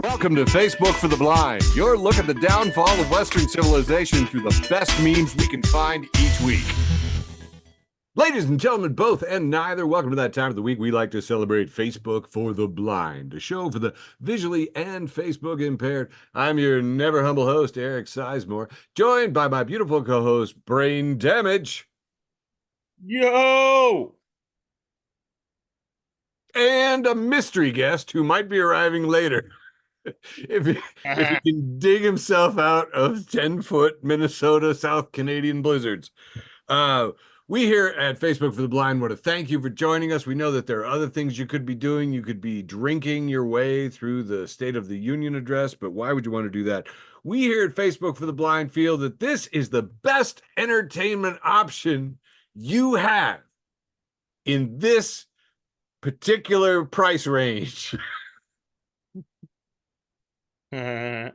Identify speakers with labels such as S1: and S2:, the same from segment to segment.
S1: Welcome to Facebook for the Blind, your look at the downfall of Western civilization through the best memes we can find each week. Ladies and gentlemen, both and neither, welcome to that time of the week we like to celebrate Facebook for the Blind, a show for the visually and Facebook impaired. I'm your never humble host, Eric Sizemore, joined by my beautiful co-host, Brain Damage.
S2: Yo!
S1: And a mystery guest who might be arriving later. If he can dig himself out of 10-foot Minnesota South Canadian blizzards. We here at Facebook for the Blind want to thank you for joining us. We know that there are other things you could be doing. You could be drinking your way through the State of the Union address, but why would you want to do that? We here at Facebook for the Blind feel that this is the best entertainment option you have in this particular price range. And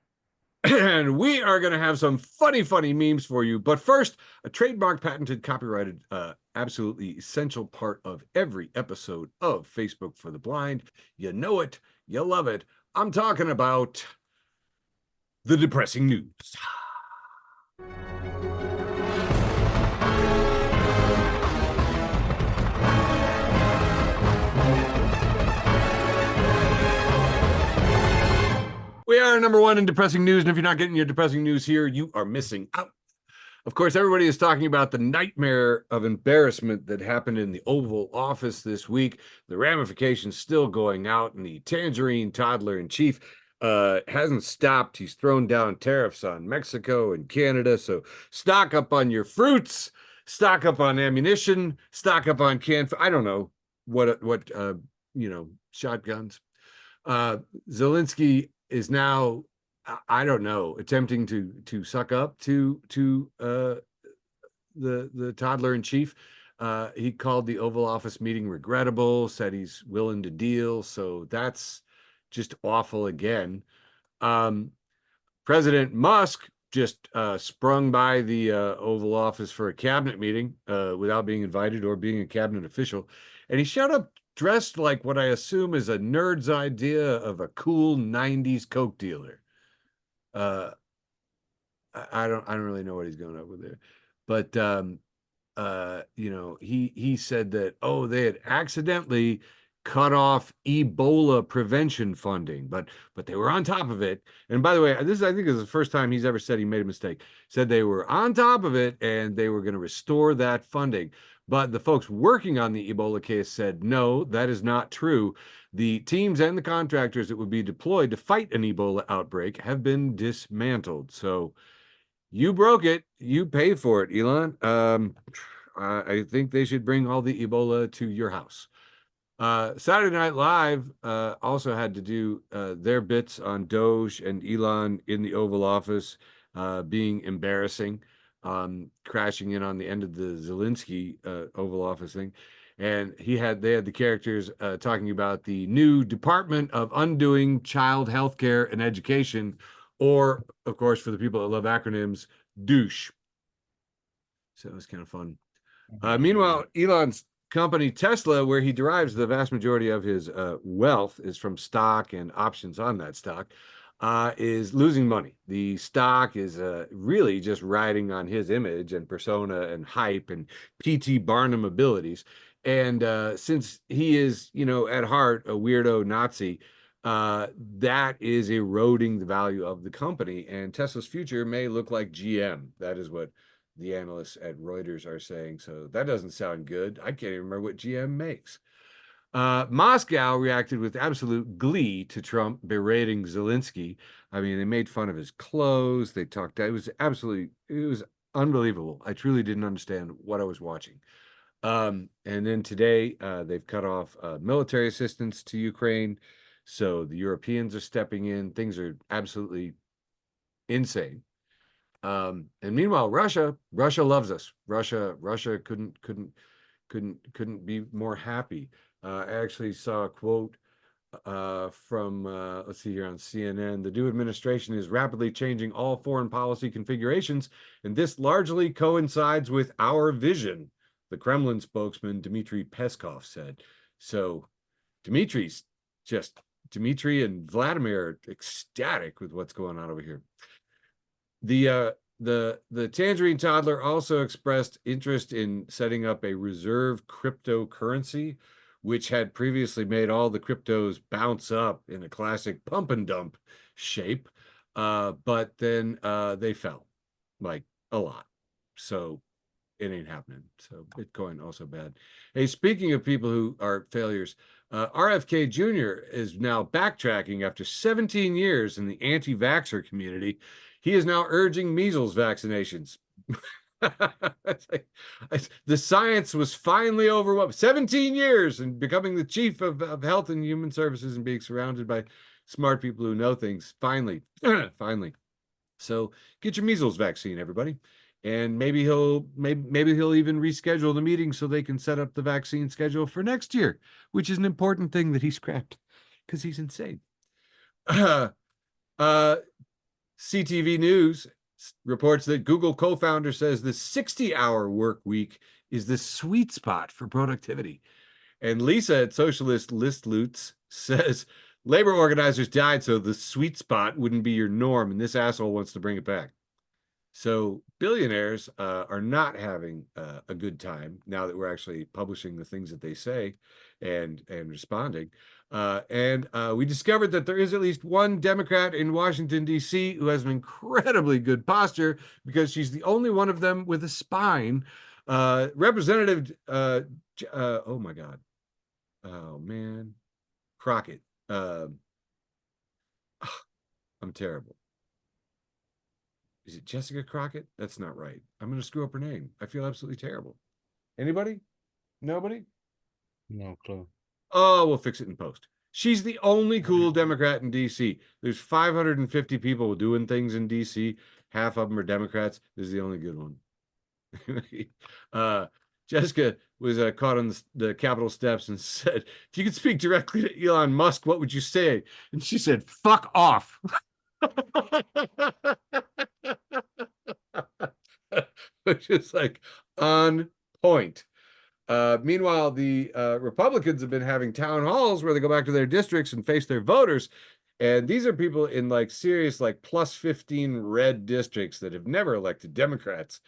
S1: we are going to have some funny memes for you. But first, a trademark, patented, copyrighted, absolutely essential part of every episode of Facebook for the Blind. You know it. You love it. I'm talking about the depressing news. We are number one in depressing news, and if you're not getting your depressing news here, you are missing out. Of course, everybody is talking about the nightmare of embarrassment that happened in the Oval Office this week. The ramifications still going out, and the tangerine toddler in chief hasn't stopped. He's thrown down tariffs on Mexico and Canada, so stock up on your fruits, stock up on ammunition, stock up on I don't know what shotguns. Zelensky is now, I don't know, attempting to suck up to the toddler in chief. He called the Oval Office meeting regrettable, said he's willing to deal. So that's just awful again. President Musk just sprung by the Oval Office for a cabinet meeting without being invited or being a cabinet official. And he showed up dressed like what I assume is a nerd's idea of a cool 90s Coke dealer. I don't really know what he's going up with there. But he said that, they had accidentally cut off Ebola prevention funding, but they were on top of it. And by the way, I think is the first time he's ever said he made a mistake. Said they were on top of it and they were going to restore that funding. But the folks working on the Ebola case said, no, that is not true. The teams and the contractors that would be deployed to fight an Ebola outbreak have been dismantled. So you broke it. You paid for it, Elon. I think they should bring all the Ebola to your house. Saturday Night Live also had to do their bits on Doge and Elon in the Oval Office being embarrassing. Crashing in on the end of the Zelensky Oval Office thing. And they had the characters talking about the new Department of Undoing Child Healthcare and Education, or, of course, for the people that love acronyms, douche. So it was kind of fun. Meanwhile, Elon's company Tesla, where he derives the vast majority of his wealth, is from stock and options on that stock. Is losing money. The stock is really just riding on his image and persona and hype and P.T. Barnum abilities. And since he is, at heart, a weirdo Nazi, that is eroding the value of the company. And Tesla's future may look like GM. That is what the analysts at Reuters are saying. So that doesn't sound good. I can't even remember what GM makes. Moscow reacted with absolute glee to Trump berating Zelensky. I mean, they made fun of his clothes. They talked. It was unbelievable. I truly didn't understand what I was watching. And then today, they've cut off military assistance to Ukraine. So the Europeans are stepping in. Things are absolutely insane. And meanwhile, Russia loves us. Russia couldn't be more happy. I actually saw a quote from, let's see here on CNN. The new administration is rapidly changing all foreign policy configurations, and this largely coincides with our vision, the Kremlin spokesman Dmitry Peskov said. So Dmitry's just Dmitry and Vladimir are ecstatic with what's going on over here. The Tangerine toddler also expressed interest in setting up a reserve cryptocurrency, which had previously made all the cryptos bounce up in a classic pump and dump shape. But then they fell like a lot. So it ain't happening. So Bitcoin also bad. Hey, speaking of people who are failures, RFK Jr. is now backtracking after 17 years in the anti-vaxxer community. He is now urging measles vaccinations. The science was finally overwhelmed. 17 years and becoming the chief of Health and Human Services and being surrounded by smart people who know things. Finally, finally. So get your measles vaccine, everybody. And maybe he'll even reschedule the meeting so they can set up the vaccine schedule for next year, which is an important thing that he scrapped because he's insane. CTV News reports that Google co-founder says the 60-hour work week is the sweet spot for productivity. And Lisa at Socialist List Loots says labor organizers died so the sweet spot wouldn't be your norm, and this asshole wants to bring it back. So billionaires are not having a good time now that we're actually publishing the things that they say and responding. And we discovered that there is at least one Democrat in Washington, D.C. who has an incredibly good posture because she's the only one of them with a spine. Representative, oh my God. Oh man. Crockett. I'm terrible. Is it Jessica Crockett? That's not right. I'm going to screw up her name. I feel absolutely terrible. Anybody? Nobody?
S2: No clue.
S1: Oh, we'll fix it in post. She's the only cool Democrat in DC. There's 550 people doing things in DC. Half of them are Democrats. This is the only good one. Jessica was caught on the Capitol steps and said, if you could speak directly to Elon Musk, what would you say? And she said, fuck off. Which is like on point. Meanwhile, the Republicans have been having town halls where they go back to their districts and face their voters. And these are people in like serious, like plus 15 red districts that have never elected Democrats.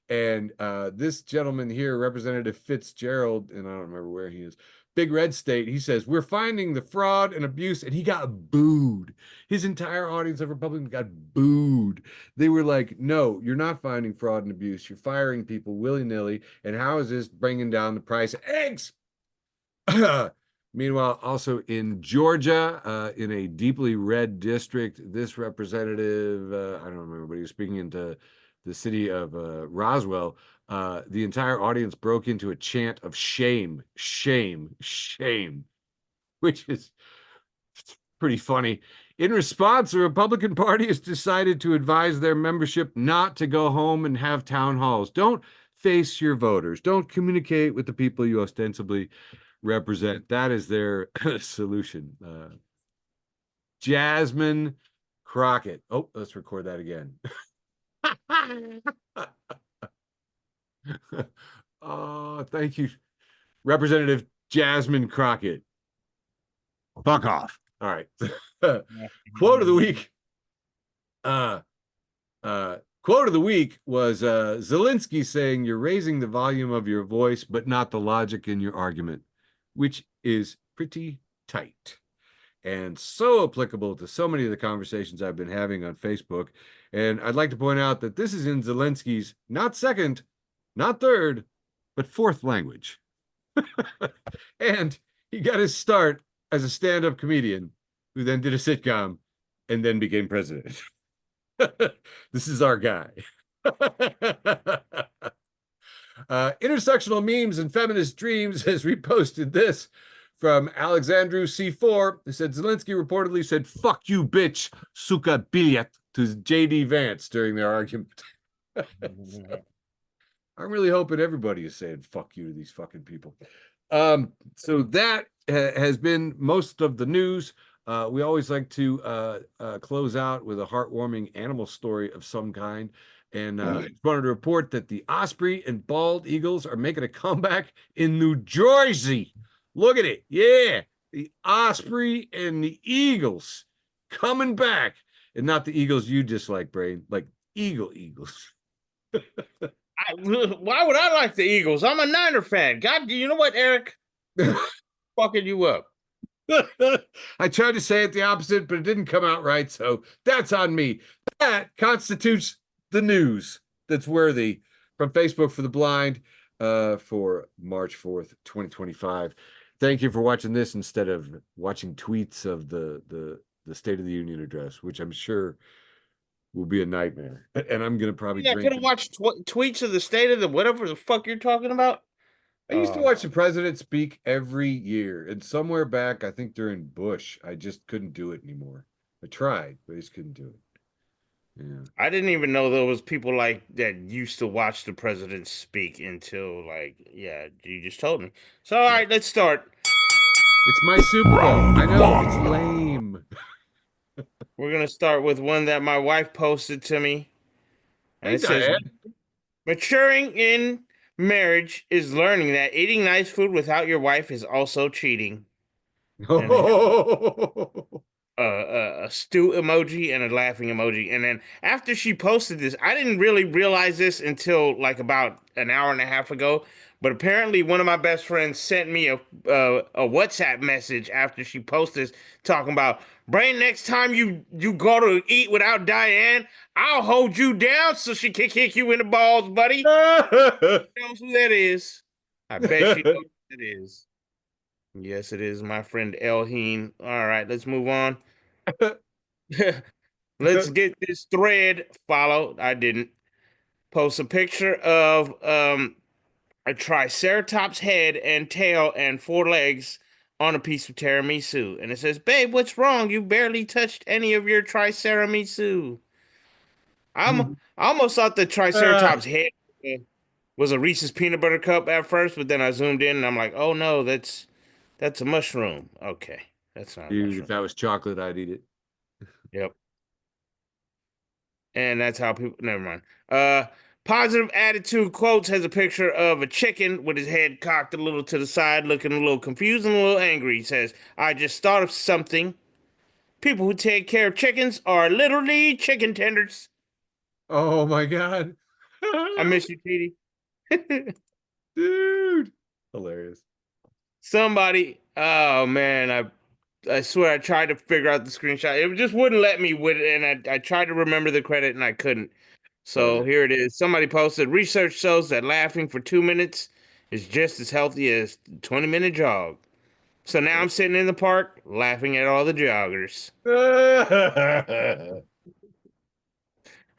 S1: And this gentleman here, Representative Fitzgerald, and I don't remember where he is, big red state, he says, we're finding the fraud and abuse, and he got booed. His entire audience of Republicans got booed. They were like, no, you're not finding fraud and abuse. You're firing people willy-nilly. And how is this bringing down the price of eggs? Meanwhile, also in Georgia, in a deeply red district, this representative, I don't remember, but he was speaking into the city of Roswell. The entire audience broke into a chant of shame, shame, shame, which is pretty funny. In response, the Republican Party has decided to advise their membership not to go home and have town halls. Don't face your voters. Don't communicate with the people you ostensibly represent. That is their solution. Jasmine Crockett. Oh, let's record that again. Oh, thank you, Representative Jasmine Crockett. Fuck off. All right. Quote of the week. Quote of the week was Zelensky saying, you're raising the volume of your voice, but not the logic in your argument, which is pretty tight and so applicable to so many of the conversations I've been having on Facebook. And I'd like to point out that this is in Zelensky's not second, not third, but fourth language. And he got his start as a stand-up comedian who then did a sitcom and then became president. This is our guy. Intersectional Memes and Feminist Dreams has reposted this from Alexandru C4, who said Zelensky reportedly said, fuck you, bitch, suka bilet, to J.D. Vance during their argument. I'm really hoping everybody is saying fuck you to these fucking people. So that has been most of the news. We always like to close out with a heartwarming animal story of some kind. And I just wanted to report that the osprey and bald eagles are making a comeback in New Jersey. Look at it. Yeah. The Osprey and the Eagles coming back. And not the Eagles you dislike, Brain, like Eagles.
S2: Why would I like the Eagles? I'm a Niner fan. God, you know what, Eric? Fucking you up.
S1: I tried to say it the opposite, but it didn't come out right. So that's on me. That constitutes the news that's worthy from Facebook for the Blind for March 4th, 2025. Thank you for watching this instead of watching tweets of the State of the Union address, which I'm sure will be a nightmare. And I'm gonna probably
S2: Yeah, I
S1: drink.
S2: could have watched tweets of the state of the whatever the fuck you're talking about.
S1: I used to
S2: Oh,
S1: watch the president speak every year, and somewhere back, I think during Bush, I just couldn't do it anymore. I tried, but I just couldn't do it. Yeah.
S2: I didn't even know there was people like that used to watch the president speak until like, yeah, you just told me. So all right, let's start.
S1: It's my Super Bowl. I
S2: Round
S1: know it's
S2: one.
S1: lame.
S2: We're gonna start with one that my wife posted to me, and
S1: Hey,
S2: it says,
S1: Diane.
S2: "Maturing in marriage is learning that eating nice food without your wife is also cheating." And it a stew emoji and a laughing emoji. And then after she posted this, I didn't really realize this until like about an hour and a half ago. But apparently, one of my best friends sent me a WhatsApp message after she posted this, talking about, Brain, next time you go to eat without Diane, I'll hold you down so she can kick you in the balls, buddy. She knows who that is. I bet she knows who that is. Yes, it is my friend Elheen. All right, let's move on. Let's get this thread followed. I didn't post a picture of a triceratops head and tail and four legs on a piece of tiramisu, and it says, "Babe, what's wrong? You barely touched any of your triceramisu." I almost thought the triceratops head was a Reese's peanut butter cup at first, but then I zoomed in and I'm like, "Oh no, that's a mushroom." Okay, that's not a
S1: Dude, if
S2: mushroom.
S1: that was chocolate, I'd eat it.
S2: Yep. And that's how people, never mind. Uh, Positive attitude quotes has a picture of a chicken with his head cocked a little to the side, looking a little confused and a little angry. He says, "I just thought of something. People who take care of chickens are literally chicken tenders."
S1: Oh my God.
S2: I miss you, Petey.
S1: Dude. Hilarious.
S2: Somebody, oh man, I swear I tried to figure out the screenshot. It just wouldn't let me with it, and I tried to remember the credit and I couldn't.
S1: What was
S2: So
S1: it?
S2: here it is. Somebody posted, research shows that laughing for 2 minutes is just as healthy as a 20-minute jog. So now I'm sitting in the park laughing at all the joggers.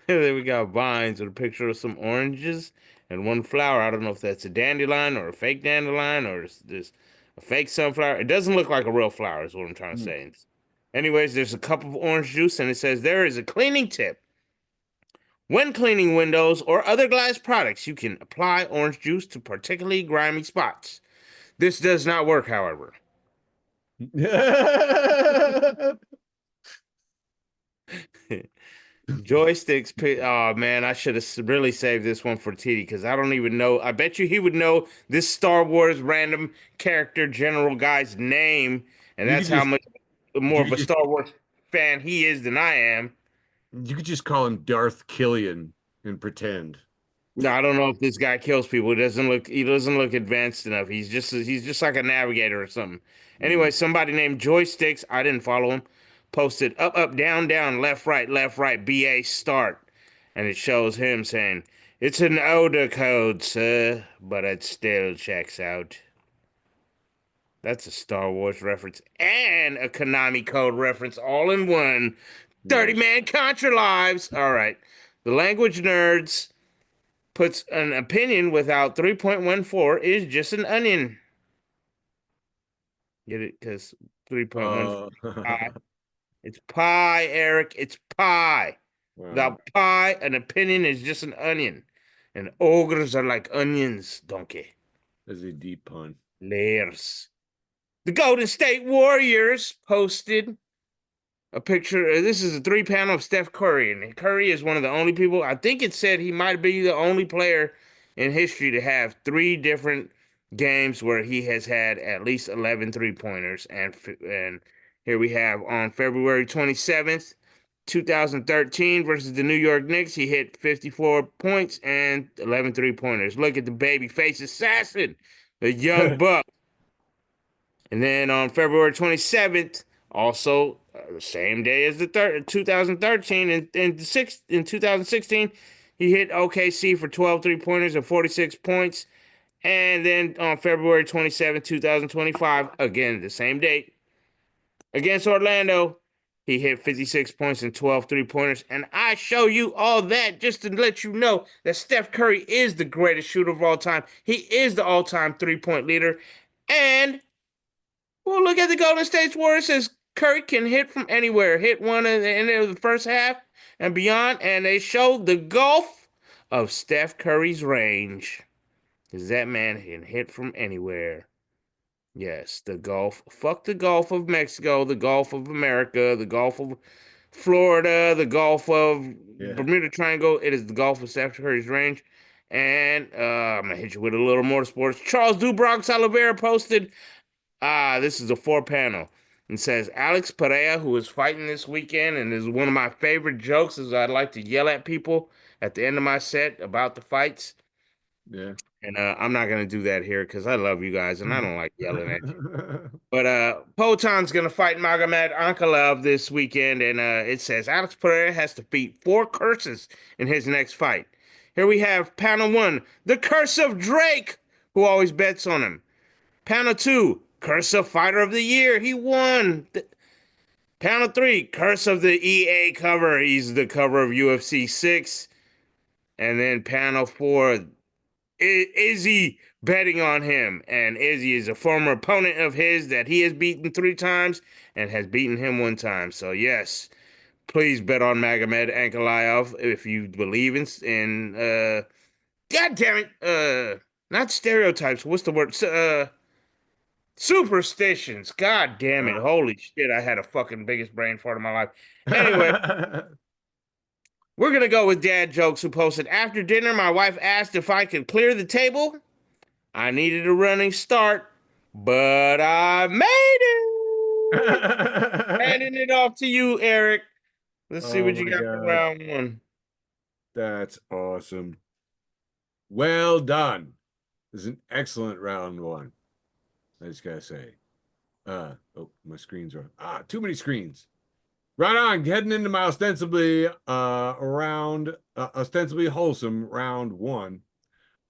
S2: Then we got vines with a picture of some oranges and one flower. I don't know if that's a dandelion or a fake dandelion or this a fake sunflower. It doesn't look like a real flower, is what I'm trying to say. Anyways, there's a cup of orange juice and it says there is a cleaning tip. When cleaning windows or other glass products, you can apply orange juice to particularly grimy spots. This does not work, however. Joysticks. Oh man, I should have really saved this one for TD because I don't even know. I bet you he would know this Star Wars random character general guy's name, and
S1: You could
S2: that's how
S1: just
S2: much more
S1: you
S2: of
S1: could
S2: a
S1: just
S2: Star Wars fan he is than I am.
S1: you could just call him Darth Killian and pretend.
S2: No, I don't know if this guy kills people. He doesn't look advanced enough. He's just like a navigator or something.
S1: Mm.
S2: Anyway, somebody named Joysticks, I didn't follow him, posted up, up, down, down, left, right, BA start. And it shows him saying, "It's an older code, sir, but it still checks out." That's a Star Wars reference and a Konami code reference all in one. 30
S1: Nice.
S2: man Contra lives. All right. The language nerds puts an opinion without 3.14 is just an onion. Get it? Because 3.14
S1: Uh,
S2: pi. It's pi, Eric. It's pi.
S1: wow,
S2: Without pi, an opinion is just an onion. And ogres are like onions, donkey.
S1: that's a deep pun.
S2: Layers. The Golden State Warriors posted a picture. This is a three panel of Steph Curry. And Curry is one of the only people, I think it said he might be the only player in history to have three different games where he has had at least 11 3-pointers. And here we have on February 27th, 2013 versus the New York Knicks, he hit 54 points and 11 3-pointers. Look at the baby face assassin, the young buck. And then on February 27th, also the same day as the 2013 in 2016, he hit OKC for 12 3-pointers and 46 points. And then on February 27th, 2025, again the same date, against Orlando, he hit 56 points and 12 3-pointers. And I show you all that just to let you know that Steph Curry is the greatest shooter of all time. He is the all-time three-point leader. And well, look at the Golden State Warriors. Says Curry can hit from anywhere. Hit one in the end of the first half and beyond, and they showed the gulf of Steph Curry's range. Because that man can hit from anywhere. Yes, the Gulf. Fuck the Gulf of Mexico, the Gulf of America, the Gulf of Florida, the Gulf of
S1: Yeah.
S2: Bermuda Triangle. It is the Gulf of Steph Curry's range. And I'm gonna hit you with a little more sports. Charles Dubronx Oliveira posted, this is a four panel. And says Alex Pereira, who is fighting this weekend, and is one of my favorite jokes, is I'd like to yell at people at the end of my set about the fights.
S1: Yeah.
S2: And I'm not gonna do that here because I love you guys and I don't like yelling at you. But Potan's gonna fight Magomed Ankalaev this weekend, and it says Alex Pereira has to beat four curses in his next fight. Here we have panel one, the curse of Drake, who always bets on him. Panel two, curse of fighter of the year, he won. Panel three, curse of the EA cover, he's the cover of UFC 6. And then panel four, Izzy betting on him, and Izzy is a former opponent of his that he has beaten 3 times and has beaten him 1 time. So yes, please bet on Magomed Ankalaev if you believe in God damn it, not stereotypes. What's the word? Superstitions. God damn it. Holy shit, I had a fucking biggest brain fart of my life. Anyway, we're gonna go with Dad Jokes, who posted, after dinner my wife asked if I could clear the table. I needed a running start, but I made it. Handing it off to you, Eric. Let's see
S1: Oh
S2: what you
S1: my
S2: got for
S1: God.
S2: round one.
S1: That's awesome. Well done. This is an excellent round one. I just gotta say. Oh, my screens are too many screens. Right on, heading into my ostensibly wholesome round one.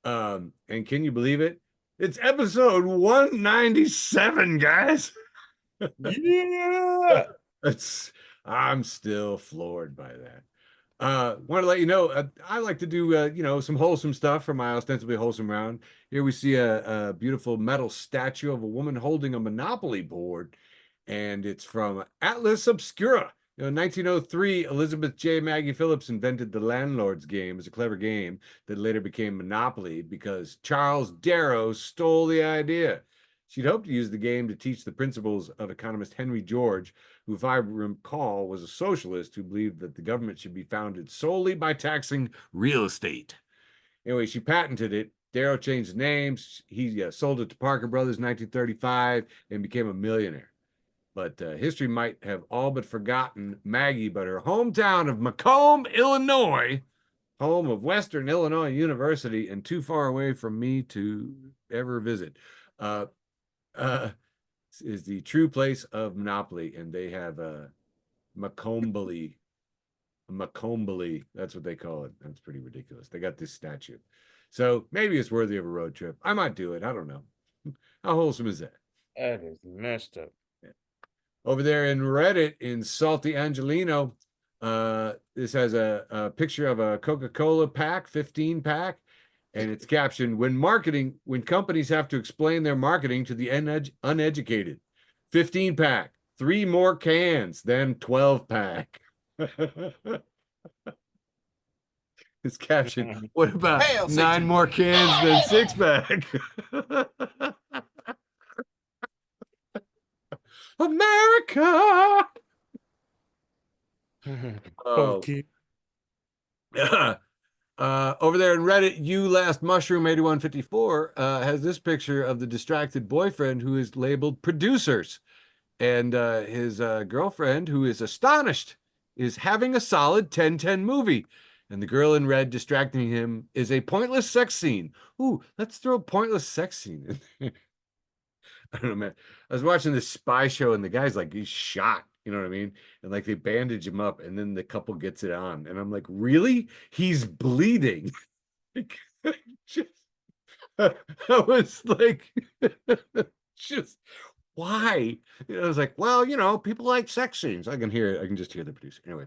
S1: And can you believe it? It's episode 197, guys.
S2: Yeah.
S1: It's I'm still floored by that. Want to let you know, I like to do, some wholesome stuff for my ostensibly wholesome round. Here we see a beautiful metal statue of a woman holding a Monopoly board, and it's from Atlas Obscura. In 1903, Elizabeth J. Maggie Phillips invented the Landlord's Game as a clever game that later became Monopoly because Charles Darrow stole the idea. She'd hoped to use the game to teach the principles of economist Henry George, who, if I recall, was a socialist who believed that the government should be founded solely by taxing real estate. Anyway, she patented it. Darrow changed names. He sold it to Parker Brothers in 1935 and became a millionaire. But history might have all but forgotten Maggie, but her hometown of Macomb, Illinois, home of Western Illinois University, and too far away from me to ever visit, uh, uh, is the true place of Monopoly. And they have a Macomb Macomb, that's what they call it. That's pretty ridiculous. They got this statue. So maybe it's worthy of a road trip. I might do it. I don't know. How wholesome is that?
S2: That is messed up.
S1: Over there in Reddit in Salty Angelino, this has a picture of a Coca-Cola pack, 15 pack, and it's captioned, when companies have to explain their marketing to the uneducated. 15 pack, 3 more cans than 12 pack. His caption, what about
S3: Hail
S1: 9 more cans than 6 pack? America. Oh,
S2: Okay.
S1: Over there in Reddit, you last mushroom 8154 has this picture of the distracted boyfriend who is labeled producers. And his girlfriend, who is astonished, is having a solid 10-10 movie. And the girl in red distracting him is a pointless sex scene. Ooh, let's throw a pointless sex scene in. I don't know, man. I was watching this spy show and the guy's like, he's shot. You know what I mean? And like they bandage him up and then the couple gets it on. And I'm like, really? He's bleeding. Just, I was like, just why? I was like, well, people like sex scenes. I can hear it. I can just hear the producer. Anyway.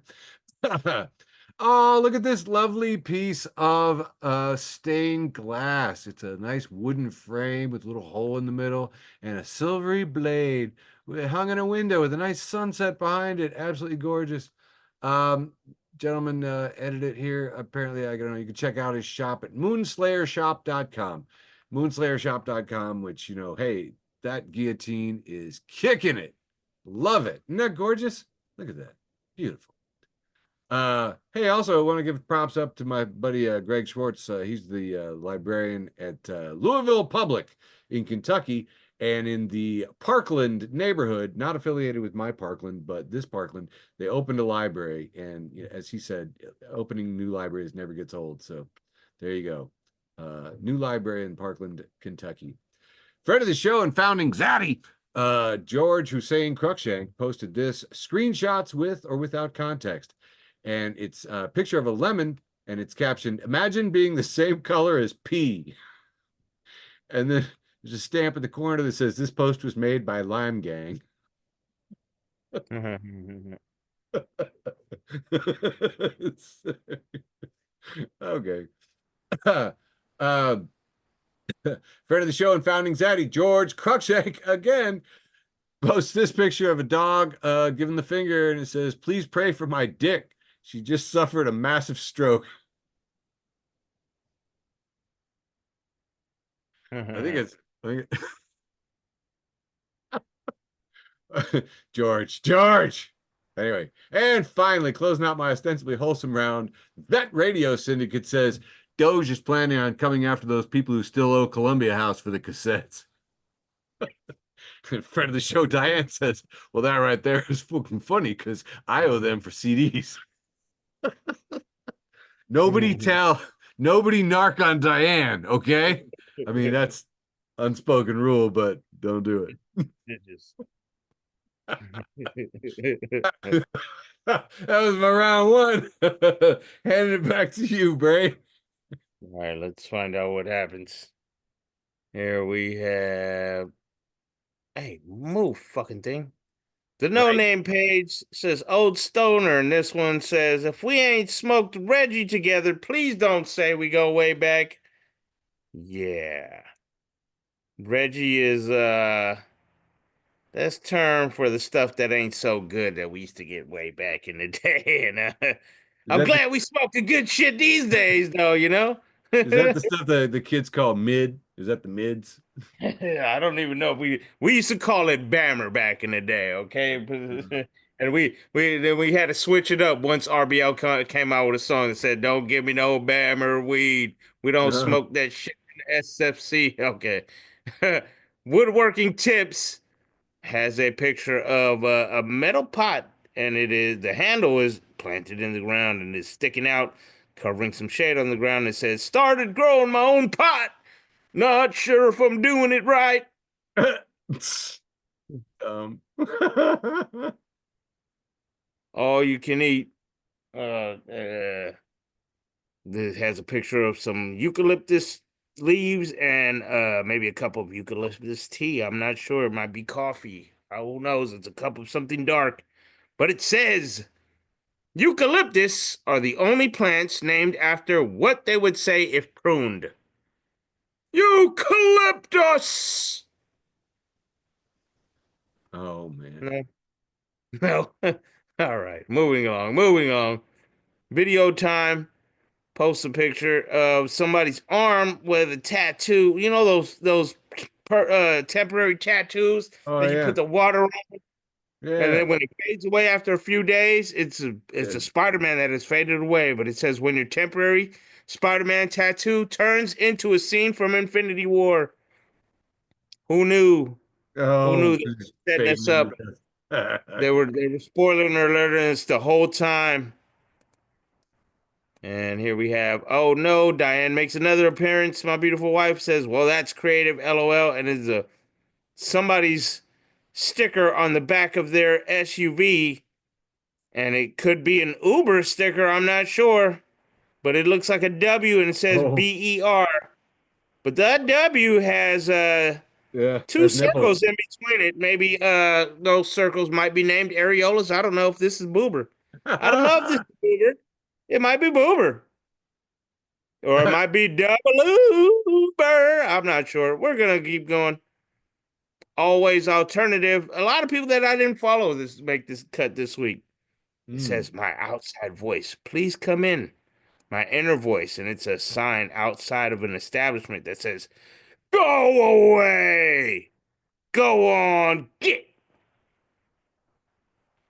S1: Oh, look at this lovely piece of stained glass. It's a nice wooden frame with a little hole in the middle and a silvery blade hung in a window with a nice sunset behind it. Absolutely gorgeous. Um, Gentleman edited it here. Apparently, I don't know. You can check out his shop at moonslayershop.com. Moonslayershop.com, which, hey, that guillotine is kicking it. Love it. Isn't that gorgeous? Look at that. Beautiful. Hey, also, I want to give props up to my buddy Greg Schwartz. He's the librarian at Louisville Public in Kentucky and in the Parkland neighborhood, not affiliated with my Parkland, but this Parkland. They opened a library, and as he said, opening new libraries never gets old. So there you go. New library in Parkland, Kentucky. Friend of the show and founding Zaddy, George Hussein Cruikshank posted this screenshots with or without context. And it's a picture of a lemon and it's captioned, imagine being the same color as pee. And then there's a stamp in the corner that says, this post was made by Lime Gang. Okay. um, Friend of the show and founding Zaddy, George Cruikshank, again, posts this picture of a dog giving the finger and it says, please pray for my dick. She just suffered a massive stroke. I think it's I think George. Anyway, and finally, closing out my ostensibly wholesome round, Vet Radio Syndicate says Doge is planning on coming after those people who still owe Columbia House for the cassettes. Friend of the show, Diane says, well, that right there is fucking funny because I owe them for CDs. Nobody tell, nobody narc on Diane, okay? I mean, that's unspoken rule, but don't do it. That was my round one. Handing it back to you, Bray.
S2: All right, let's find out what happens. Here we have. Hey, move, fucking thing. The no
S1: Right.
S2: name page says Old Stoner, and this one says, if we ain't smoked Reggie together, please don't say we go way back. Yeah. Reggie is that's term for the stuff that ain't so good that we used to get way back in the day. And
S1: Is
S2: I'm
S1: that the
S2: glad we smoke the good shit these days, though, you know?
S1: is that the stuff that the kids call mid? Is that the mids?
S2: I don't even know if we used to call it Bammer back in the day, okay? And we had to switch it up once RBL came out with a song that said, "Don't give me no Bammer weed. We don't
S1: Uh,
S2: smoke that shit in the SFC." Okay. Woodworking Tips has a picture of a metal pot, and the handle is planted in the ground and is sticking out, covering some shade on the ground. It says, "Started growing my own pot. Not sure if I'm doing it right."
S1: um,
S2: All you can eat. This has a picture of some eucalyptus leaves and maybe a cup of eucalyptus tea. I'm not sure. It might be coffee. Who knows? It's a cup of something dark. But it says eucalyptus are the only plants named after what they would say if pruned. Eucalyptus!
S1: oh man.
S2: No. No. All right. Moving along. Moving on. Video time. Post a picture of somebody's arm with a tattoo. You know those temporary tattoos
S1: Oh
S2: that you
S1: yeah.
S2: put the water on? And
S1: Yeah.
S2: then when it fades away after a few days, it's a
S1: Good.
S2: Spider-Man that has faded away. But it says when your temporary Spider-Man tattoo turns into a scene from Infinity War. Who knew? Who
S1: Oh,
S2: knew they
S1: 'cause
S2: were
S1: it's
S2: setting
S1: fading
S2: us
S1: into
S2: up?
S1: dust.
S2: They were spoiling alert us the whole time. And here we have, oh no, Diane makes another appearance. My beautiful wife says, well, that's creative, LOL, and it's a somebody's sticker on the back of their SUV, and it could be an Uber sticker, I'm not sure, but it looks like a W and it says
S1: Oh,
S2: BER. But that W has
S1: yeah,
S2: two
S1: has nipples.
S2: circles in between it. Maybe those circles might be named areolas. I don't know if this is Boober. I don't know if this is Boober. It might be Boober. Or it might be double Uber. I'm not sure. We're gonna keep going. Always alternative. A lot of people that I didn't follow this make this cut this week. It
S1: Hmm.
S2: says my outside voice. Please come in. My inner voice, and it's a sign outside of an establishment that says, "Go away. Go on, get."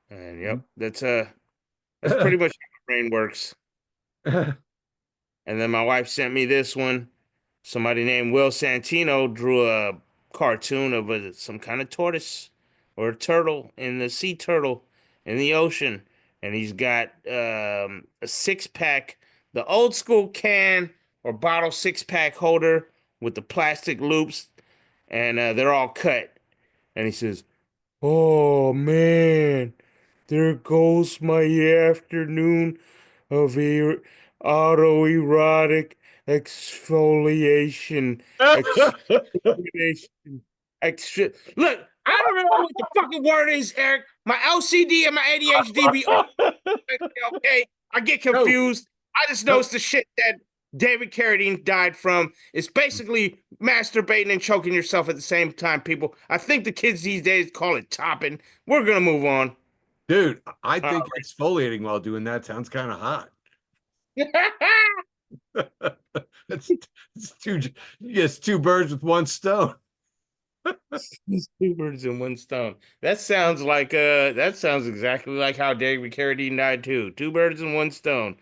S2: And yep, that's pretty much how my brain works. And then my wife sent me this one. Somebody named Will Santino drew a cartoon of some kind of tortoise or a turtle in the sea turtle in the ocean, and he's got a 6 pack, the old school can or bottle 6 pack holder with the plastic loops, and they're all cut. And he says, "Oh man, there goes my afternoon of autoerotic exfoliation, exfoliation, Look, I don't know what the fucking word is, Eric. My LCD and my ADHD be okay. I get
S1: No,
S2: confused. I just know
S1: no.
S2: it's the shit that David Carradine died from. It's basically masturbating and choking yourself at the same time, people. I think the kids these days call it topping. We're gonna move on.
S1: Dude, I
S2: All
S1: think exfoliating while doing that sounds kind of hot.
S2: right.
S1: It's, it's two, yes, two birds with one stone.
S2: Two birds in one stone. That sounds exactly like how David Carradine died too. Two birds in one stone.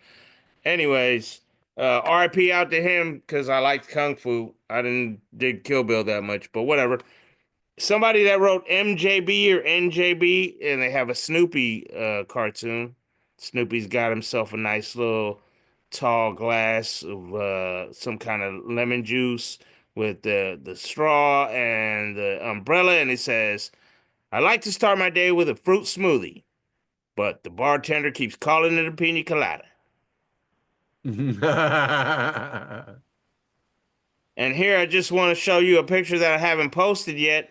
S2: Anyways, RIP out to him because I liked Kung Fu. I didn't dig Kill Bill that much, but whatever. Somebody that wrote MJB or NJB, and they have a Snoopy cartoon. Snoopy's got himself a nice little tall glass of some kind of lemon juice with the straw and the umbrella, and it says, "I like to start my day with a fruit smoothie, but the bartender keeps calling it a pina colada." And here I just want to show you a picture that I haven't posted yet.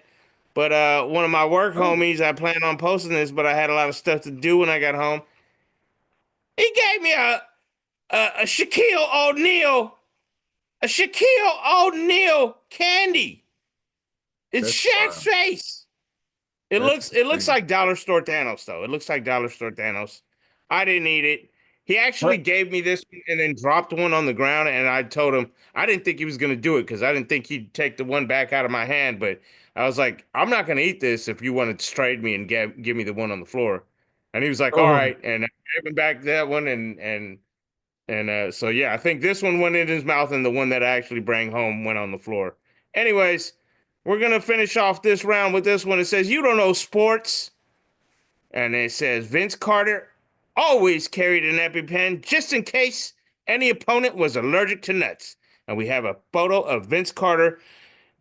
S2: But one of my work
S1: Oh,
S2: homies, I planned on posting this, but I had a lot of stuff to do when I got home. He gave me a Shaquille O'Neal candy. It's
S1: that's
S2: Shaq's
S1: wild.
S2: face. It
S1: That's
S2: looks it looks
S1: insane.
S2: like Dollar Store Thanos though. It looks like Dollar Store Thanos. I didn't eat it. He actually
S1: What?
S2: gave me this one and then dropped one on the ground, and I told him I didn't think he was gonna do it because I didn't think he'd take the one back out of my hand. But I was like, I'm not gonna eat this if you want to trade me and give me the one on the floor. And he was like, all
S1: Oh,
S2: right, and I gave him back that one, and so yeah, I think this one went in his mouth, and the one that I actually bring home went on the floor. Anyways, we're gonna finish off this round with this one. It says, "You don't know sports," and it says Vince Carter always carried an EpiPen just in case any opponent was allergic to nuts. And we have a photo of Vince Carter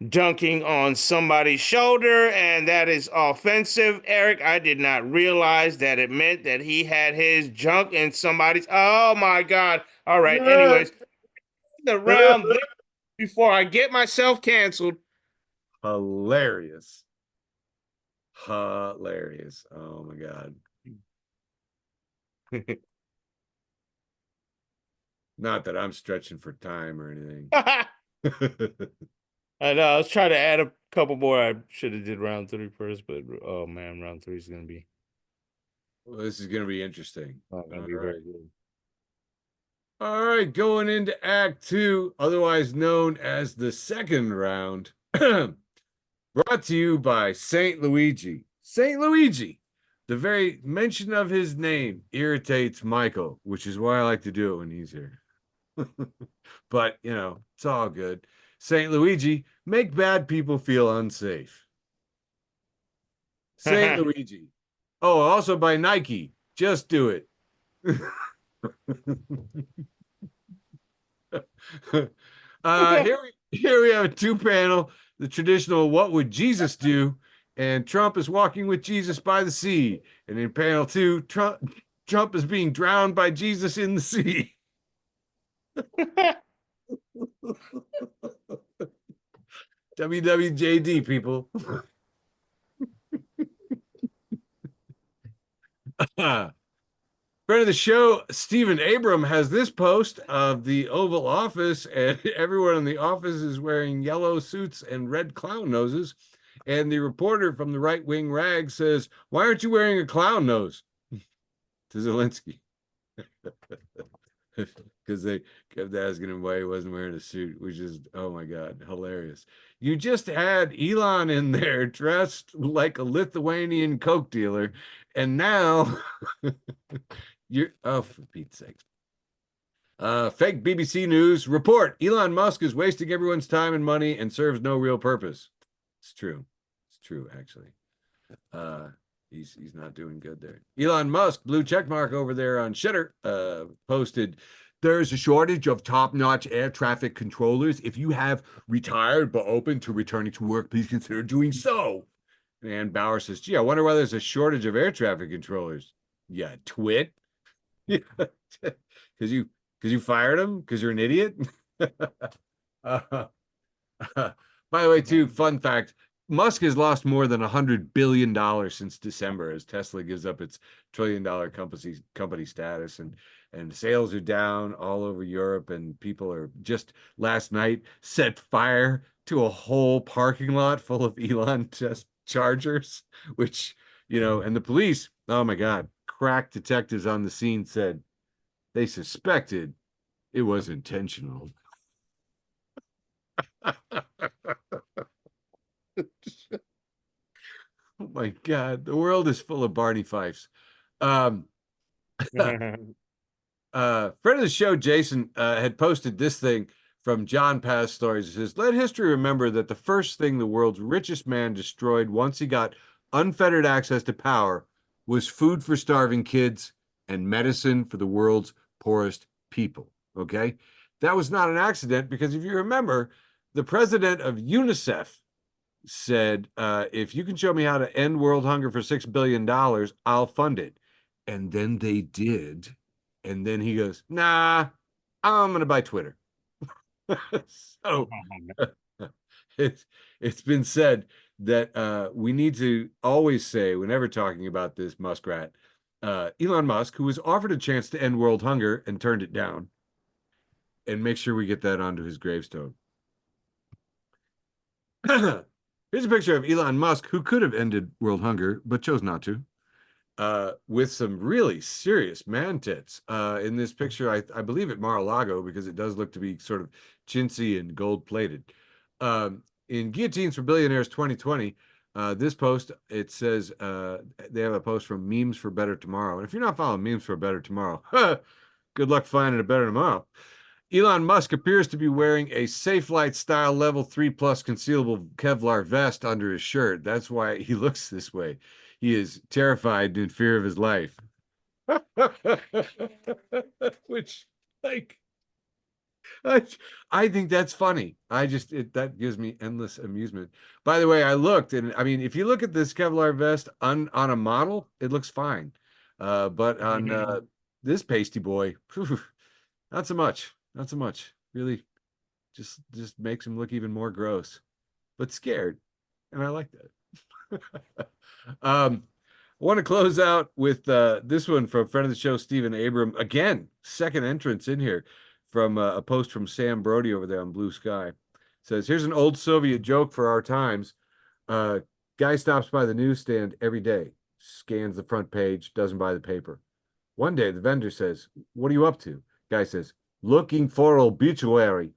S2: dunking on somebody's shoulder, and that is offensive. Eric, I did not realize that it meant that he had his junk in somebody's. Oh my God. All right. Anyways, the round there before I get myself canceled.
S1: hilarious. Hilarious. Oh my God. Not that I'm stretching for time or anything.
S2: I know. I was trying to add a couple more. I should have did round three first, but oh man, round three is gonna be
S1: Well, this is going to be interesting. All right.
S2: very good.
S1: All right. Going into Act Two, otherwise known as the second round, brought to you by St. Luigi. St. Luigi, The very mention of his name irritates Michael, which is why I like to do it when he's here. But, it's all good. St. Luigi, make bad people feel unsafe. St. Luigi. Oh, also by Nike. Just do it. Here we have a two panel, the traditional "What would Jesus do?" and Trump is walking with Jesus by the sea. And in panel two, Trump is being drowned by Jesus in the sea. WWJD people. Friend of the show, Stephen Abram, has this post of the Oval Office, and everyone in the office is wearing yellow suits and red clown noses. And the reporter from the right wing rag says, "Why aren't you wearing a clown nose?" to Zelensky. Because they kept asking him why he wasn't wearing a suit, which is, oh my God, hilarious. You just had Elon in there dressed like a Lithuanian Coke dealer, and now you're, oh, for Pete's sake. Fake BBC News report Elon Musk is wasting everyone's time and money and serves no real purpose. It's true. It's true, actually. Uh, he's not doing good there. Elon Musk, blue check mark over there on Shitter, posted, "There's a shortage of top-notch air traffic controllers. If you have retired but open to returning to work, please consider doing so." And Bauer says, "Gee, I wonder why there's a shortage of air traffic controllers." Yeah, twit. Because you fired him because you're an idiot. uh, by the way, too, fun fact: Musk has lost more than $100 billion since December as Tesla gives up its trillion-dollar company status, and sales are down all over Europe, and people are just last night set fire to a whole parking lot full of Elon just chargers, which and the police, oh my God, crack detectives on the scene said they suspected it was intentional. Oh my God, the world is full of Barney Fifes. Um, Friend of the show, Jason, had posted this thing from John Past Stories. It says, "Let history remember that the first thing the world's richest man destroyed once he got unfettered access to power was food for starving kids and medicine for the world's poorest people." Okay. That was not an accident because if you remember, the president of UNICEF said, "If you can show me how to end world hunger for $6 billion, I'll fund it." And then they did. And then he goes, "Nah, I'm going to buy Twitter." So it's, it's been said that we need to always say, whenever talking about this muskrat, Elon Musk, who was offered a chance to end world hunger and turned it down, and make sure we get that onto his gravestone. Here's a picture of Elon Musk, who could have ended world hunger, but chose not to, with some really serious man tits. In this picture, I believe at Mar-a-Lago, because it does look to be sort of chintzy and gold-plated. In Guillotines for Billionaires 2020, this post, it says, they have a post from Memes for Better Tomorrow. And if you're not following Memes for Better Tomorrow, good luck finding a better tomorrow. Elon Musk appears to be wearing a Safelite style level 3 plus concealable Kevlar vest under his shirt. That's why he looks this way. He is terrified in fear of his life. Which, like, I think that's funny. That gives me endless amusement. By the way, I looked, and I mean, if you look at this Kevlar vest on a model, it looks fine. But on this pasty boy, not so much. Not so much. Really, just makes him look even more gross, but scared, and I like that. I want to close out with this one from friend of the show, Stephen Abram. Again, second entrance in here from a post from Sam Brody over there on Blue Sky. It says, "Here's an old Soviet joke for our times. Guy stops by the newsstand every day, scans the front page, doesn't buy the paper. One day, the vendor says, 'What are you up to?' Guy says, 'Looking for obituary.'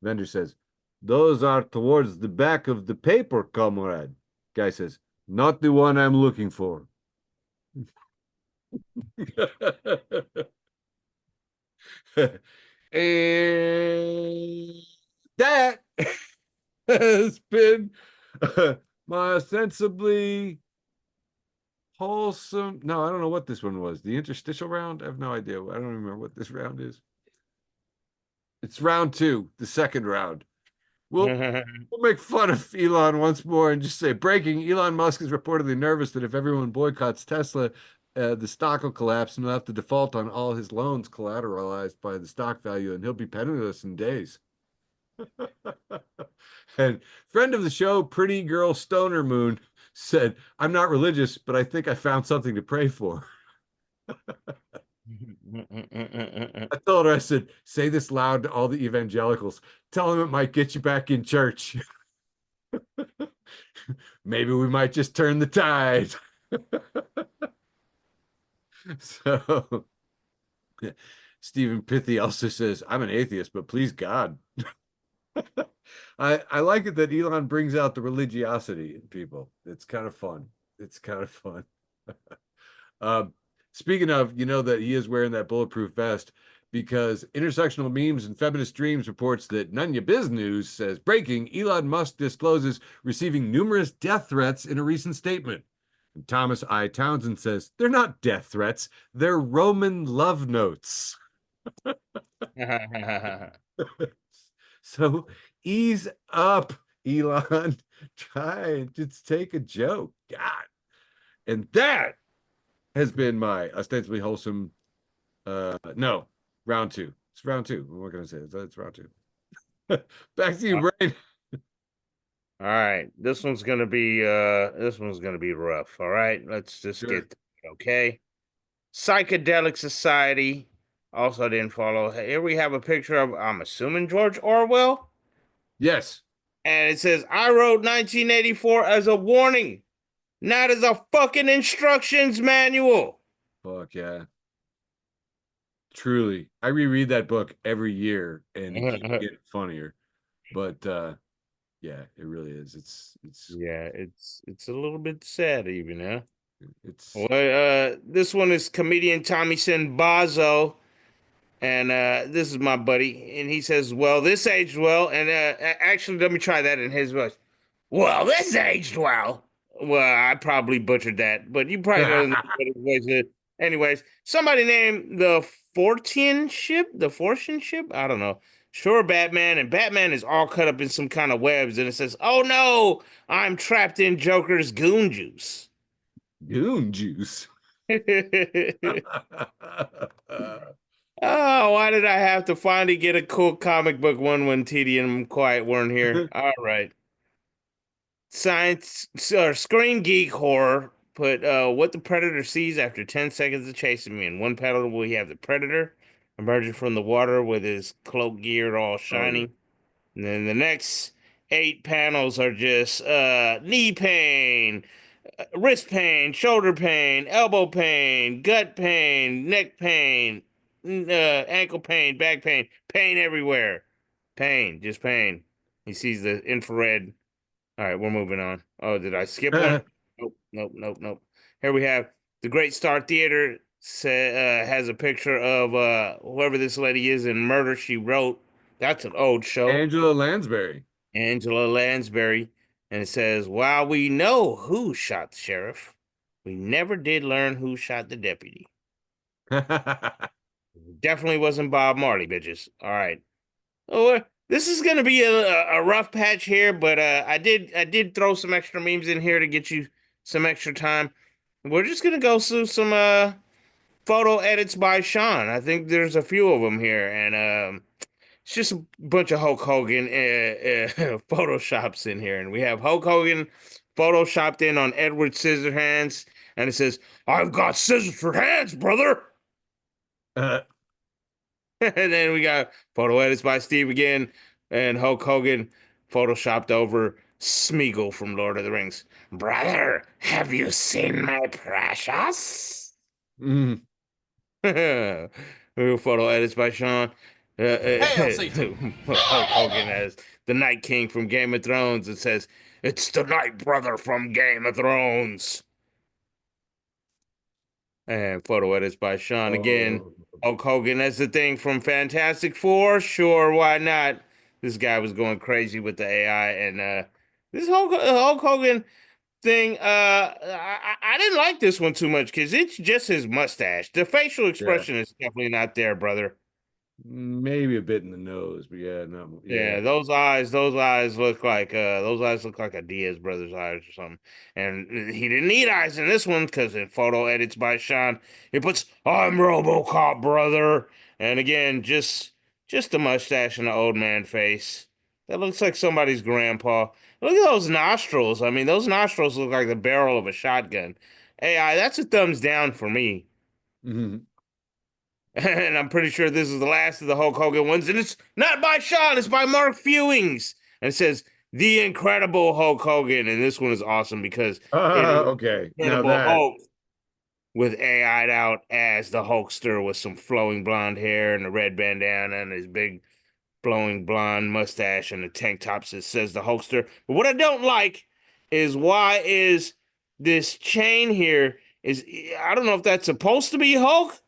S1: Vendor says, 'Those are towards the back of the paper, comrade.' Guy says, 'Not the one I'm looking for.'" And that has been my ostensibly wholesome. No, I don't know what this one was. The interstitial round? I have no idea. I don't remember what this round is. It's round two, the second round. We'll we'll make fun of Elon once more and just say breaking. Elon Musk is reportedly nervous that if everyone boycotts Tesla, the stock will collapse and he'll have to default on all his loans collateralized by the stock value, and he'll be penniless in days. And friend of the show, Pretty Girl Stoner Moon, said, I'm not religious, but I think I found something to pray for. I told her, I said, say this loud to all the evangelicals. Tell them it might get you back in church. Maybe we might just turn the tide. So Stephen Pithy also says, I'm an atheist, but please God. I like it that Elon brings out the religiosity in people. It's kind of fun. It's kind of fun. Um, Speaking of, you know that he is wearing that bulletproof vest because Intersectional Memes and Feminist Dreams reports that None Ya Biz News says breaking, Elon Musk discloses receiving numerous death threats in a recent statement. And Thomas I. Townsend says they're not death threats, they're Roman love notes. So ease up, Elon. Try and just take a joke. God. And that has been my ostensibly wholesome. No, round two. It's round two. What can I say? It's round two. Back to you, Brain.
S2: All right, this one's gonna be rough. All right, let's just
S1: Sure.
S2: get okay. Psychedelic Society also didn't follow. Here we have a picture of, I'm assuming, George Orwell,
S1: Yes.
S2: and it says, "I wrote 1984 as a warning, not as a fucking instructions manual."
S1: Fuck yeah. Truly. I reread that book every year and it keeps getting funnier. But yeah, it really is.
S2: Yeah, it's a little bit sad, even, huh?
S1: It's
S2: Well, this one is comedian Tommy Bazo. And this is my buddy, and he says, "Well, this aged well." And actually, let me try that in his voice. Well, this aged well. Well, I probably butchered that, but you probably know what his voice is. Anyways, somebody named the Fortune ship. I don't know. Sure, Batman, and Batman is all cut up in some kind of webs, and it says, "Oh no, I'm trapped in Joker's goon juice."
S1: goon juice.
S2: Oh, why did I have to finally get a cool comic book one when TD and Quiet weren't here? All right. Science or Screen Geek Horror put what the Predator sees after 10 seconds of chasing me. In one panel, we have the Predator emerging from the water with his cloak geared all
S1: Oh yeah.
S2: shiny. And then the next 8 panels are just knee pain, wrist pain, shoulder pain, elbow pain, gut pain, neck pain, ankle pain, back pain, pain everywhere. Pain, just pain. He sees the infrared. All right, we're moving on. Oh, did I skip one? Nope, nope, nope, nope. Here we have the Great Star Theater has a picture of whoever this lady is in Murder She Wrote. That's an old show.
S1: Angela Lansbury.
S2: Angela Lansbury, and it says, "While we know who shot the sheriff, we never did learn who shot the deputy. Definitely wasn't Bob Marley, bitches." All right. Oh, this is gonna be a rough patch here, but I did throw some extra memes in here to get you some extra time. We're just gonna go through some photo edits by Sean. I think there's a few of them here, and it's just a bunch of Hulk Hogan photoshops in here, and we have Hulk Hogan photoshopped in on Edward Scissorhands, and it says, "I've got scissors for hands, brother."
S1: Uh,
S2: And then we got photo edits by Steve again, and Hulk Hogan photoshopped over Smeagol from Lord of the Rings. "Brother, have you seen my precious?"
S1: mm,
S2: Photo edits by Sean.
S3: Hail Satan!
S2: Hulk Hogan as the Night King from Game of Thrones. It says, "It's the Night Brother from Game of Thrones." And photo edits by Sean again.
S1: Oh,
S2: Hulk Hogan, that's the thing from Fantastic Four. Sure, why not? This guy was going crazy with the AI, and this Hulk Hogan thing. I didn't like this one too much because it's just his mustache. The facial
S1: yeah.
S2: expression is definitely not there, brother.
S1: Maybe a bit in the nose, but yeah, no, yeah.
S2: Yeah, those eyes look like a Diaz brothers eyes or something. And he didn't need eyes in this one because in photo edits by Sean, he puts "I'm RoboCop, brother," and again just the mustache and the old man face. That looks like somebody's grandpa. Look at those nostrils. I mean, those nostrils look like the barrel of a shotgun. AI, that's a thumbs down for me.
S1: Mhm.
S2: And I'm pretty sure this is the last of the Hulk Hogan ones. And it's not by Sean, it's by Mark Fewings. And it says, The Incredible Hulk Hogan. And this one is awesome because it is
S1: Okay. Now
S2: Incredible
S1: that
S2: Hulk with AI'd out as the Hulkster with some flowing blonde hair and a red bandana and his big flowing blonde mustache and the tank tops that says the Hulkster. But what I don't like is why is this chain here is I don't know if that's supposed to be Hulk,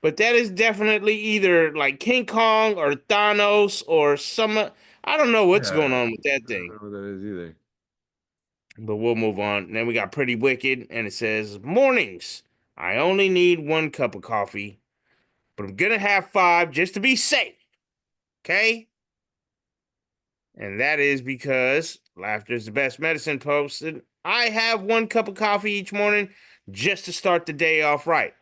S2: but that is definitely either like King Kong or Thanos or some I don't know what's going
S1: yeah,
S2: on with that
S1: I don't
S2: thing.
S1: know what that is either.
S2: But we'll move on. And then we got Pretty Wicked and it says mornings. I only need one cup of coffee, but I'm gonna have five just to be safe. Okay? And that is because laughter is the best medicine posted. I have one cup of coffee each morning just to start the day off right.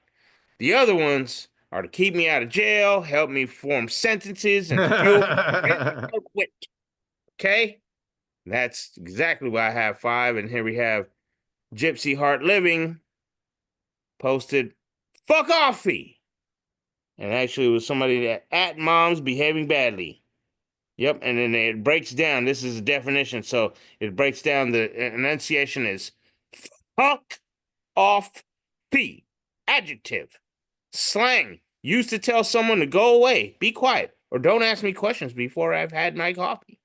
S2: The other ones are to keep me out of jail, help me form sentences, and to fuel my wit. Okay? That's exactly why I have five. And here we have Gypsy Heart Living posted, fuck offy. And actually, it was somebody that at mom's behaving badly. Yep, and then it breaks down. This is a definition, so it breaks down. The enunciation is fuck off fee. Adjective. Slang. Used to tell someone to go away, be quiet, or don't ask me questions before I've had my coffee.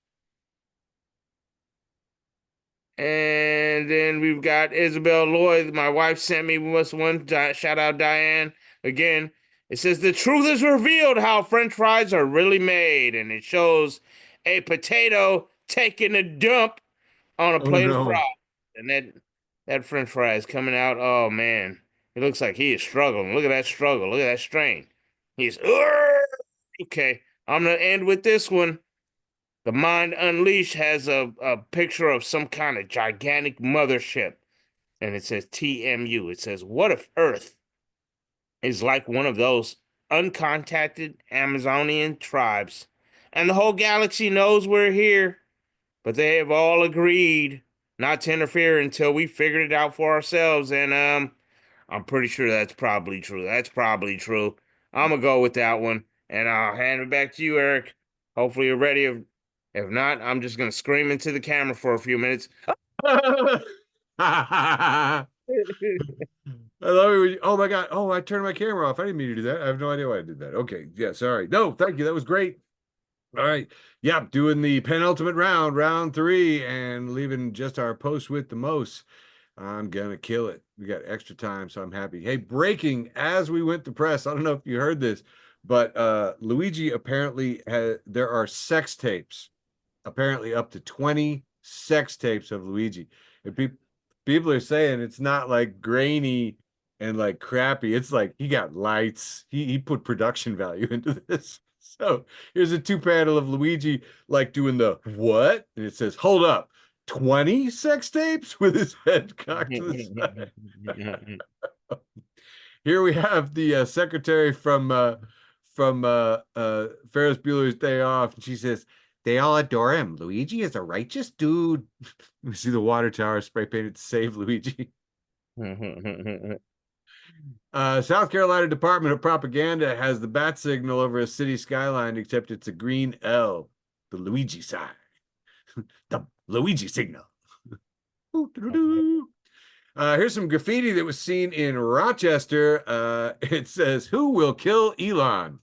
S2: And then we've got Isabel Lloyd. My wife sent me this one. Shout out Diane. Again, it says the truth is revealed how French fries are really made, and it shows a potato taking a dump on a
S1: Oh
S2: plate of
S1: no.
S2: fries, and that French fry is coming out. Oh man, it looks like he is struggling. Look at that struggle. Look at that strain. He's okay. I'm gonna end with this one. The Mind Unleashed has a picture of some kind of gigantic mothership, and it says TMU. It says, what if Earth is like one of those uncontacted Amazonian tribes, and the whole galaxy knows we're here, but they have all agreed not to interfere until we figured it out for ourselves. And I'm pretty sure that's probably true. That's probably true. I'm gonna go with that one, and I'll hand it back to you, Eric. Hopefully you're ready. If not, I'm just gonna scream into the camera for a few minutes.
S1: I love it. Oh my God. Oh, I turned my camera off. I didn't mean to do that. I have no idea why I did that. Okay. Yeah. Sorry. No, thank you. That was great. All right. Yep. Doing the penultimate round, round three, and leaving just our post with the most. I'm gonna kill it. We got extra time, so I'm happy. Hey, breaking as we went to press. I don't know if you heard this, but Luigi apparently there are sex tapes, apparently up to 20 sex tapes of Luigi. And people are saying it's not like grainy and like crappy. It's like he got lights. He put production value into this. So here's a two panel of Luigi like doing the what? And it says, hold up, 20 sex tapes with his head cocked to the side. Here we have the secretary from Ferris Bueller's Day Off, and she says they all adore him. Luigi is a righteous dude. We see the water tower spray painted to save Luigi. South Carolina Department of Propaganda has the bat signal over a city skyline, except it's a green L, the Luigi sign, the Luigi signal. Here's some graffiti that was seen in Rochester. It says, who will kill Elon?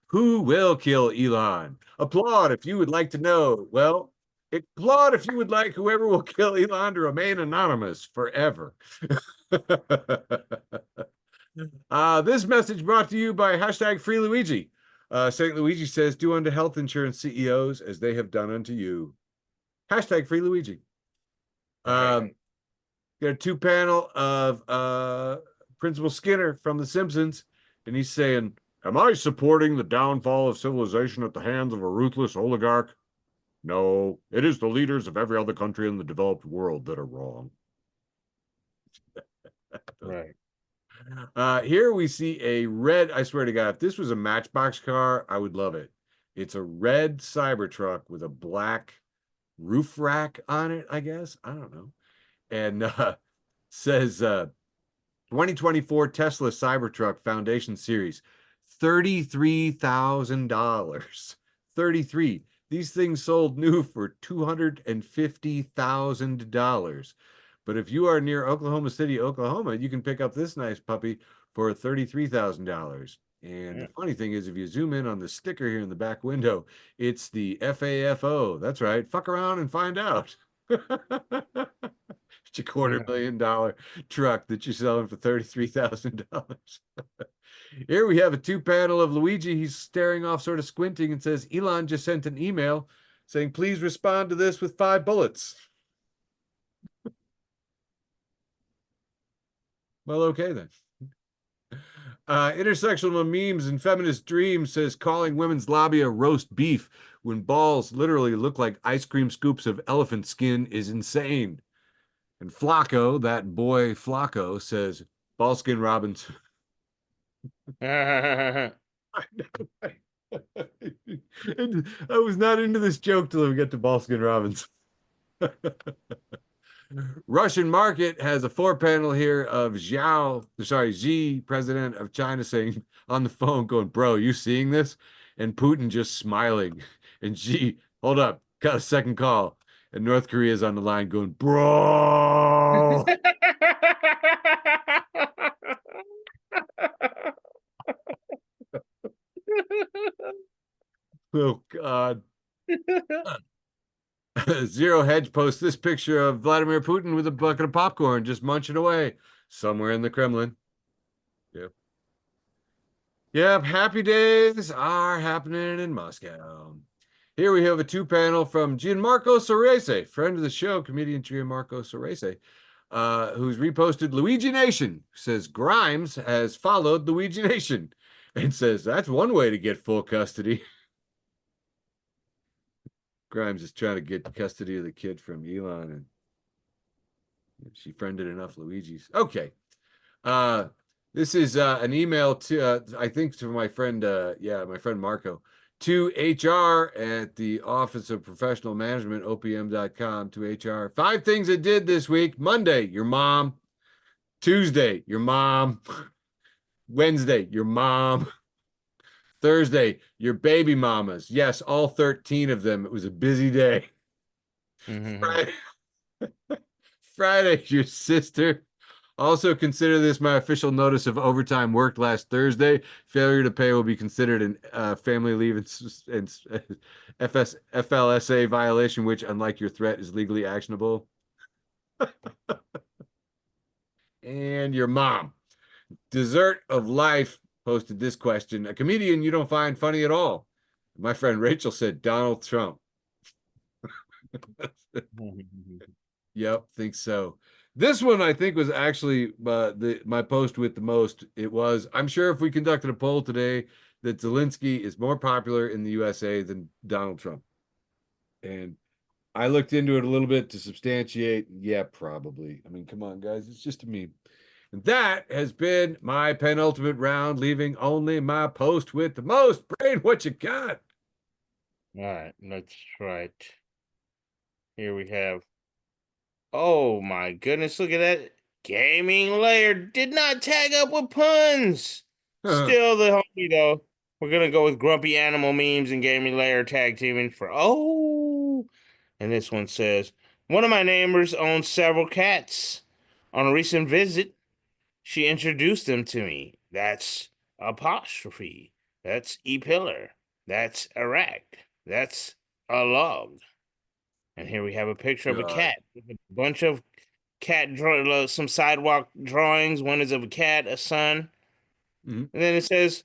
S1: Who will kill Elon? Applaud if you would like to know. Well, applaud if you would like whoever will kill Elon to remain anonymous forever. This message brought to you by hashtag Free Luigi. St. Luigi says, "Do unto health insurance CEOs as they have done unto you." Hashtag Free Luigi.
S2: Right.
S1: Got a two panel of Principal Skinner from The Simpsons, and he's saying, "Am I supporting the downfall of civilization at the hands of a ruthless oligarch? No, it is the leaders of every other country in the developed world that are wrong."
S2: Right.
S1: Here we see a red, I swear to God, if this was a Matchbox car, I would love it. It's a red Cybertruck with a black roof rack on it, I guess. I don't know. And says 2024 Tesla Cybertruck Foundation Series, $33,000. 33. These things sold new for $250,000. But if you are near Oklahoma City, Oklahoma, you can pick up this nice puppy for $33,000. And the
S2: Yeah.
S1: funny thing is, if you zoom in on the sticker here in the back window, it's the FAFO. That's right. Fuck around and find out. It's a $250,000 truck that you're selling for $33,000. Here we have a two panel of Luigi. He's staring off, sort of squinting, and says, "Elon just sent an email saying, please respond to this with 5 bullets." Well, okay then. Intersectional Memes and Feminist Dreams says, calling women's lobby a roast beef when balls literally look like ice cream scoops of elephant skin is insane. And Flacco, that boy Flacco, says, Ballskin Robbins. I was not into this joke till we get to Ballskin Robbins. Russian market has a 4 panel here of Xi, president of China, saying on the phone, going, "Bro, you seeing this?" And Putin just smiling. And Xi, hold up, got a second call. And North Korea's on the line going, "Bro." Oh, God. Zero Hedge posts this picture of Vladimir Putin with a bucket of popcorn just munching away somewhere in the Kremlin. Yep. Yep. Happy days are happening in Moscow. Here we have a 2 panel from Gianmarco Sorese, friend of the show, comedian Gianmarco Sorese, who's reposted Luigi Nation, says Grimes has followed Luigi Nation and says that's one way to get full custody. Grimes is trying to get custody of the kid from Elon, and she friended enough Luigi's. Okay. Uh, this is an email to, I think, to my friend, my friend Marco, to HR at the Office of Professional Management, opm.com, to HR. 5 things it did this week. Monday, your mom. Tuesday, your mom. Wednesday, your mom. Thursday, your baby mamas. Yes, all 13 of them. It was a busy day. Friday, Friday, your sister. Also consider this my official notice of overtime worked last Thursday. Failure to pay will be considered an family leave and FLSA violation, which, unlike your threat, is legally actionable. And your mom. Dessert of Life posted this question. A comedian you don't find funny at all. My friend Rachel said Donald Trump. Yep, think so. This one I think was actually my post with the most. It was, I'm sure if we conducted a poll today, that Zelensky is more popular in the USA than Donald Trump. And I looked into it a little bit to substantiate. Yeah, probably. I mean, come on, guys, it's just a meme. And that has been my penultimate round, leaving only my post with the most. Brain, what you got?
S2: All right, that's right. Here we have. Oh my goodness, look at that. Gaming Layer did not tag up with puns. Still the homie though. We're gonna go with Grumpy Animal Memes and Gaming Layer tag teaming for and this one says, one of my neighbors owns several cats. On a recent visit, she introduced them to me. That's apostrophe. That's e-pillar. That's Iraq. That's a log. And here we have a picture of a
S1: God.
S2: cat. A bunch of some sidewalk drawings. One is of a cat, a sun.
S1: Mhm.
S2: And then it says,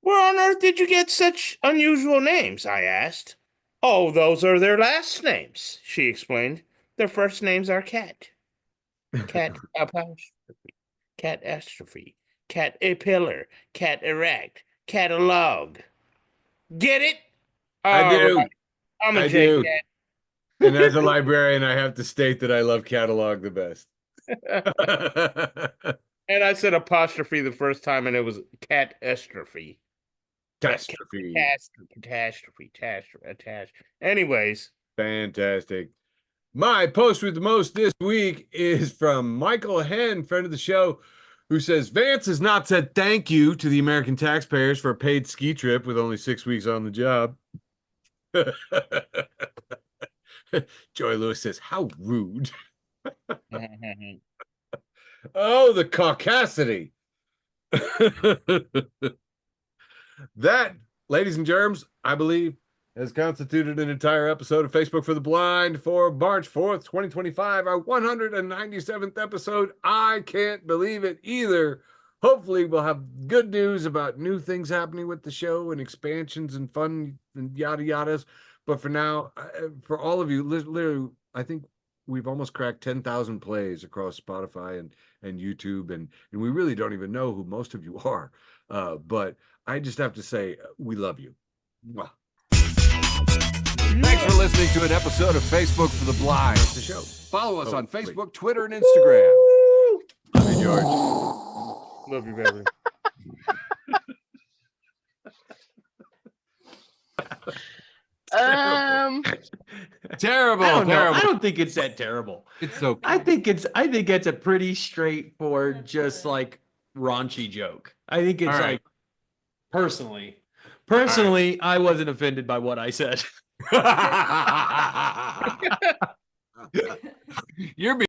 S2: "Where on earth did you get such unusual names?" I asked. "Oh, those are their last names," she explained. "Their first names are Cat. Cat apostrophe. Cat astrophe. Cat a pillar. Cat erect. Catalog. Get it?
S1: I
S2: All
S1: do.
S2: right. I'm a
S1: I
S2: J
S1: do.
S2: Cat.
S1: And as a librarian, I have to state that I love catalog the best.
S2: And I said apostrophe the first time, and it was catastrophe.
S1: Catastrophe.
S2: Catastrophe. Anyways,
S1: Fantastic. My post with the most this week is from Michael Henn, friend of the show, who says Vance has not said thank you to the American taxpayers for a paid ski trip with only 6 weeks on the job. Joy Lewis says, how rude. Oh, the caucasity. That, ladies and germs, I believe, has constituted an entire episode of Facebook for the Blind for March 4th, 2025, our 197th episode. I can't believe it either. Hopefully, we'll have good news about new things happening with the show and expansions and fun and yada yadas. But for now, for all of you, literally, I think we've almost cracked 10,000 plays across Spotify and YouTube, and we really don't even know who most of you are. But I just have to say, we love you. Mwah.
S4: Thanks for listening to an episode of Facebook for the Blind.
S1: That's the show.
S4: Follow us on
S1: wait.
S4: Facebook, Twitter, and Instagram.
S1: Love you, George.
S2: love you, baby.
S4: Terrible,
S5: I don't know.
S4: terrible.
S5: I don't think it's that terrible.
S1: It's okay.
S5: I think it's a pretty straightforward, just like raunchy joke. I think it's
S4: All right.
S5: like personally, I wasn't offended by what I said.
S4: You're being